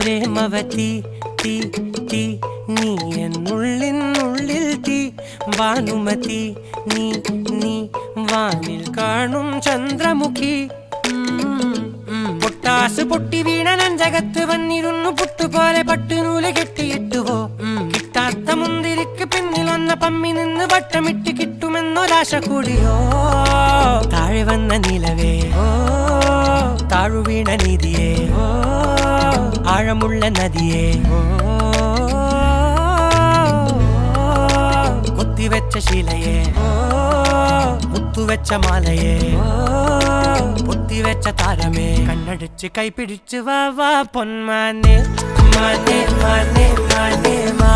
പ്രേമവതി തീ തീ നീ എന്നുള്ളിൽ തീ ഭാനുമതി നീ നീ വാനിൽ കാണും ചന്ദ്രമുഖി പൊട്ടാസ് പൊട്ടി വീണ നഞ്ചകത്ത് വന്നിരുന്നു പുട്ടുപോലെ പട്ടുനൂല് കെട്ടിയിട്ടുവോ കിട്ടാത്ത മുന്തിരിക്ക് പിന്നിൽ വന്ന പമ്മി നിന്ന് വട്ടമിട്ട് കിട്ടുമെന്നൊരാശ കൂടിയോ താഴെ വന്ന നിലവേ താഴു വീണ നിധിയേ ആഴമുള്ള നദിയേ കൊത്തിവെച്ച ശിലയേ മുത്തുവെച്ച മാലയേ പൊത്തിവെച്ച താരമേ കണ്ണടിച്ച് കൈപിടിച്ച് വാ വാ പൊന്മാനെ മാനേ മാനേ മാനേ മാ